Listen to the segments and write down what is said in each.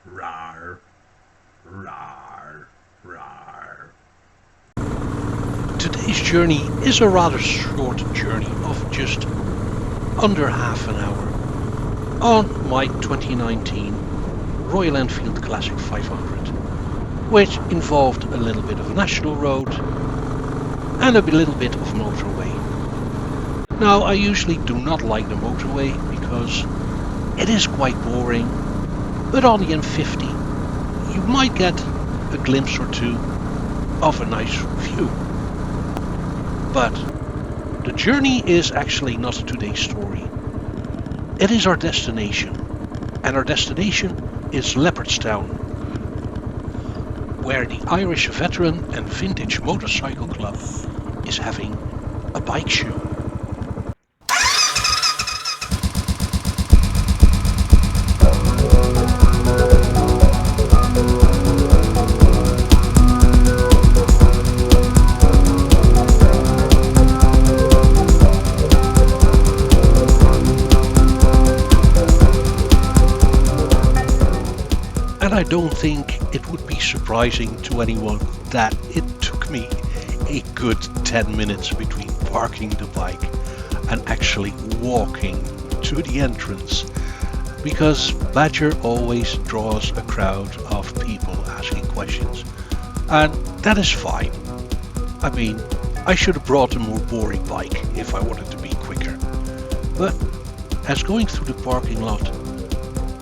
Rar, rar, rar. Today's journey is a rather short journey of just under half an hour on my 2019 Royal Enfield Classic 500, which involved a little bit of a national road and a little bit of motorway. Now, I usually do not like the motorway because it is quite boring, but on the M50 you might get a glimpse or two of a nice view. But the journey is actually not today's story. It is our destination, and our destination is Leopardstown, where the Irish Veteran and Vintage Motorcycle Club is having a bike show. And I don't think it would be surprising to anyone that it took me a good 10 minutes between parking the bike and actually walking to the entrance, because Badger always draws a crowd of people asking questions, and that is fine. I mean, I should have brought a more boring bike if I wanted to be quicker. But as going through the parking lot,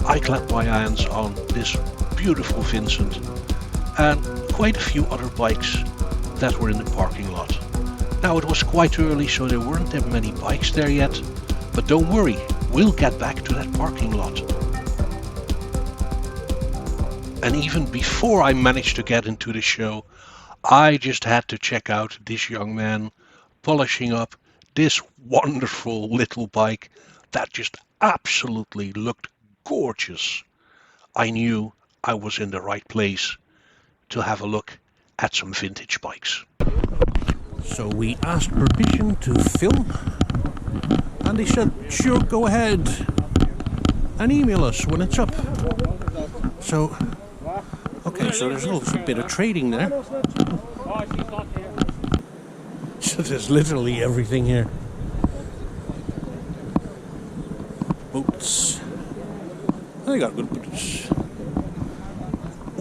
I clapped my hands on this beautiful Vincent and quite a few other bikes that were in the parking lot. Now, it was quite early, so there weren't that many bikes there yet, but don't worry, we'll get back to that parking lot. And even before I managed to get into the show, I just had to check out this young man polishing up this wonderful little bike that just absolutely looked gorgeous. I knew I was in the right place to have a look at some vintage bikes. So we asked permission to film, and they said, sure, go ahead and email us when it's up. So, okay, so there's a little bit of trading there. So there's literally everything here. Boots. They got good boots.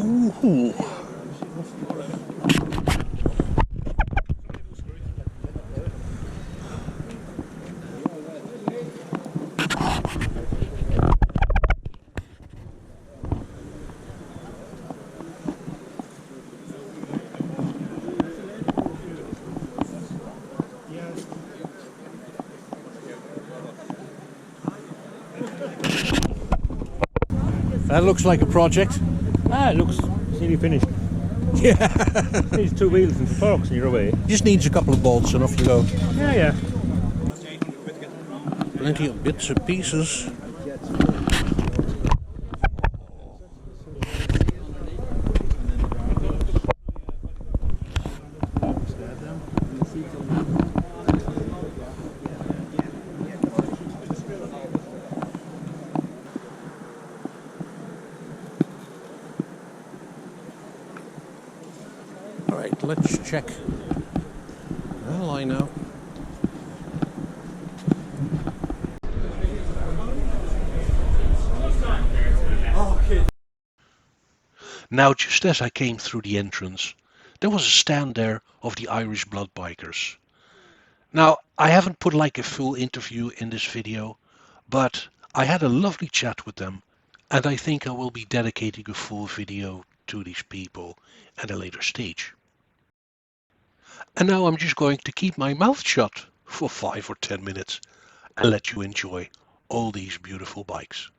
Ooh. That looks like a project. It looks nearly finished. Yeah. Needs two wheels and some forks and you're away. Just needs a couple of bolts and off you go. Yeah. Plenty of bits and pieces. Alright, let's check. Well, I know. Now, just as I came through the entrance, there was a stand there of the Irish Blood Bikers. Now, I haven't put like a full interview in this video, but I had a lovely chat with them, and I think I will be dedicating a full video to these people at a later stage. And now I'm just going to keep my mouth shut for 5 or 10 minutes and let you enjoy all these beautiful bikes.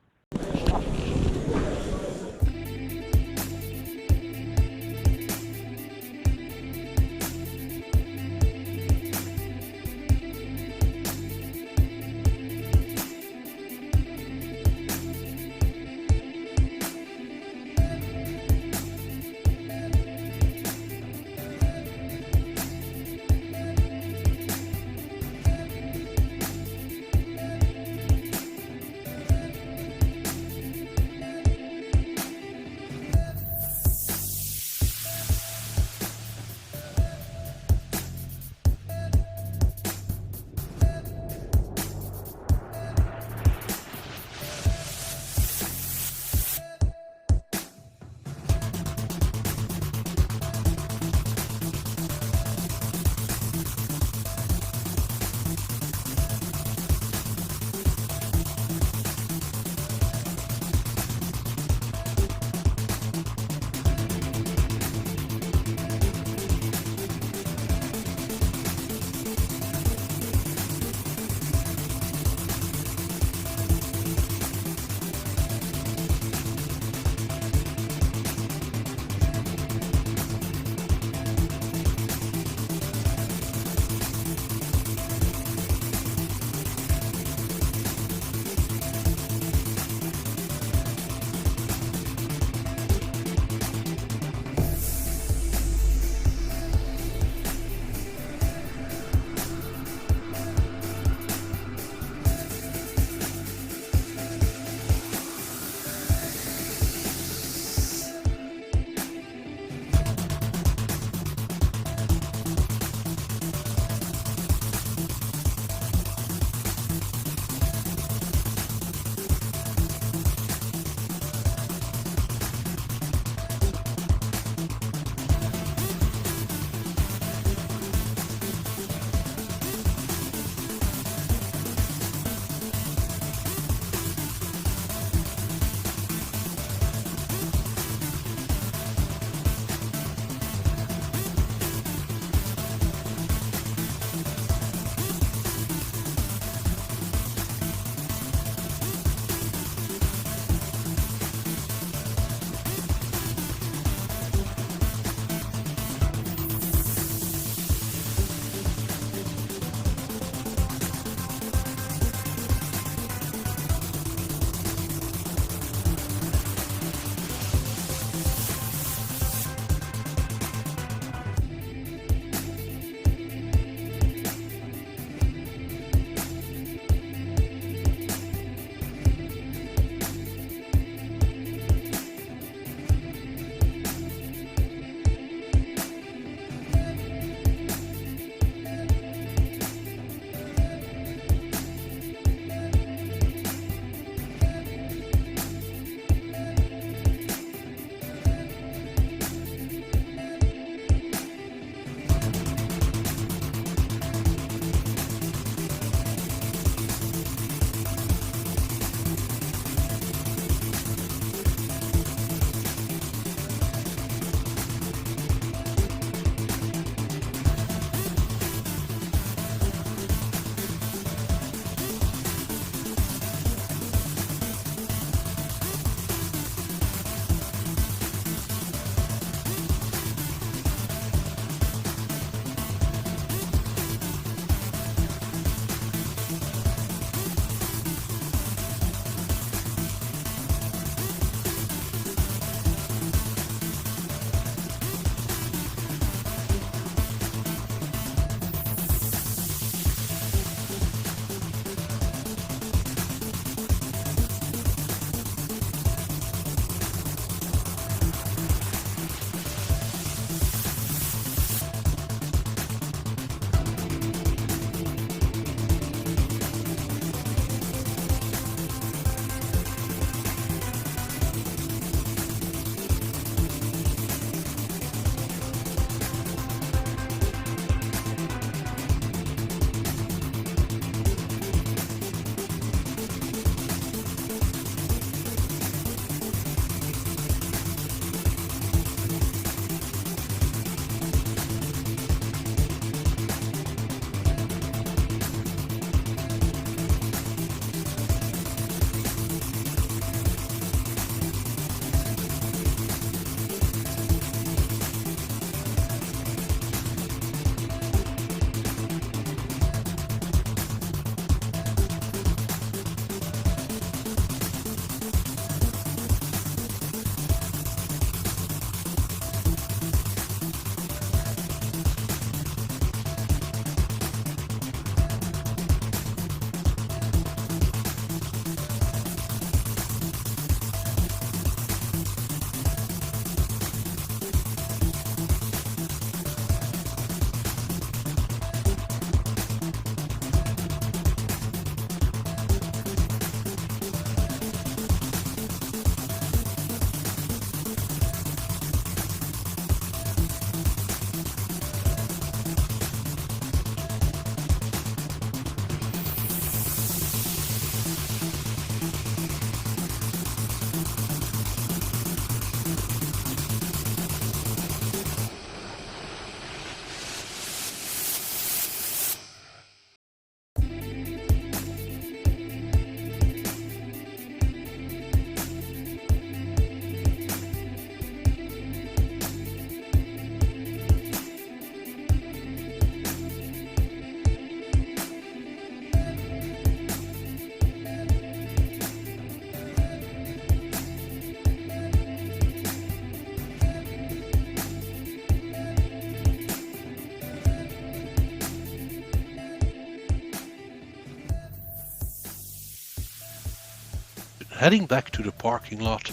heading back to the parking lot,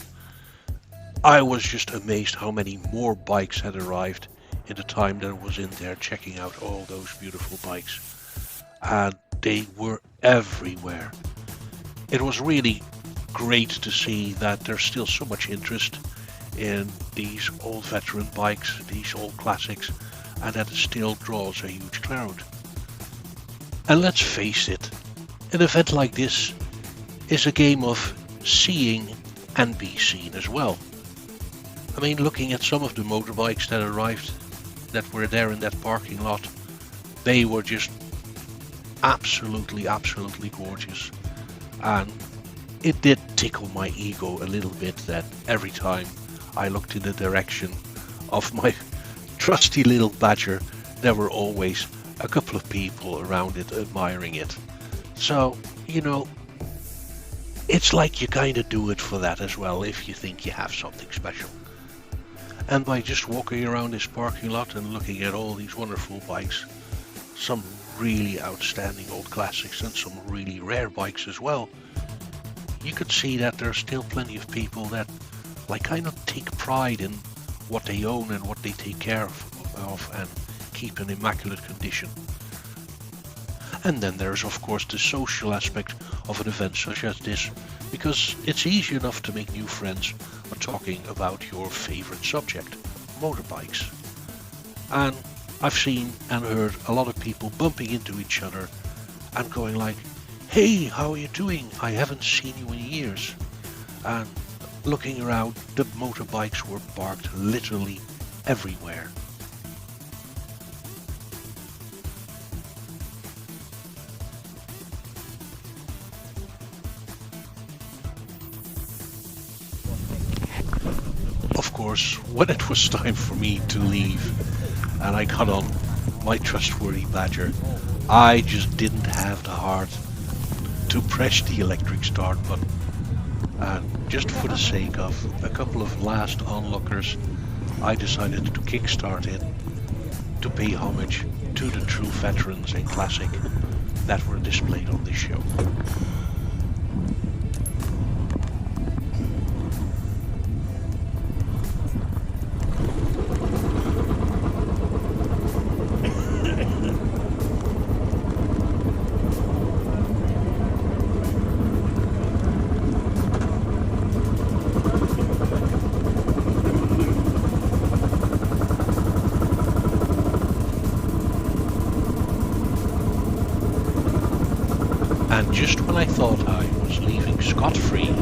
I was just amazed how many more bikes had arrived in the time that I was in there checking out all those beautiful bikes. And they were everywhere. It was really great to see that there's still so much interest in these old veteran bikes, these old classics, and that it still draws a huge crowd. And let's face it, an event like this is a game of seeing and be seen as well. I mean, looking at some of the motorbikes that arrived, that were there in that parking lot, they were just absolutely gorgeous. And it did tickle my ego a little bit that every time I looked in the direction of my trusty little Badger, there were always a couple of people around it admiring it. So, you know, it's like you kind of do it for that as well if you think you have something special. And by just walking around this parking lot and looking at all these wonderful bikes, some really outstanding old classics and some really rare bikes as well, you could see that there's still plenty of people that like kind of take pride in what they own and what they take care of and keep in immaculate condition. And then there's of course the social aspect of an event such as this, because it's easy enough to make new friends when talking about your favorite subject, motorbikes. And I've seen and heard a lot of people bumping into each other and going like, "Hey, how are you doing? I haven't seen you in years." And looking around, the motorbikes were parked literally everywhere. Of course, when it was time for me to leave and I got on my trustworthy Badger, I just didn't have the heart to press the electric start button. And just for the sake of a couple of last onlookers, I decided to kickstart it to pay homage to the true veterans and classic that were displayed on this show. And just when I thought I was leaving scot-free...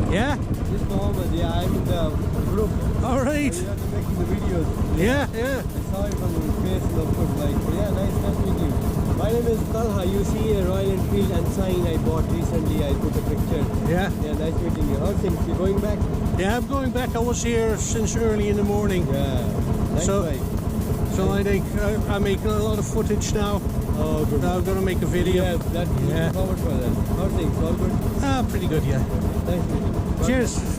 Yeah? Just Mohammed, yeah, I'm in the group. All right. We are making the videos. Yeah. I saw it from the face and of course, like, yeah, nice meeting you. My name is Talha. You see a Royal Enfield and sign I bought recently. I put a picture. Yeah. Yeah, nice meeting you. How things? You going back? Yeah, I'm going back. I was here since early in the morning. Yeah. Nice bike. So I think I'm making a lot of footage now. Oh, good. Now I'm going to make a video. Yeah, that looking forward for that. How things? All good? Pretty good, yeah. Nice meeting you. Cheers.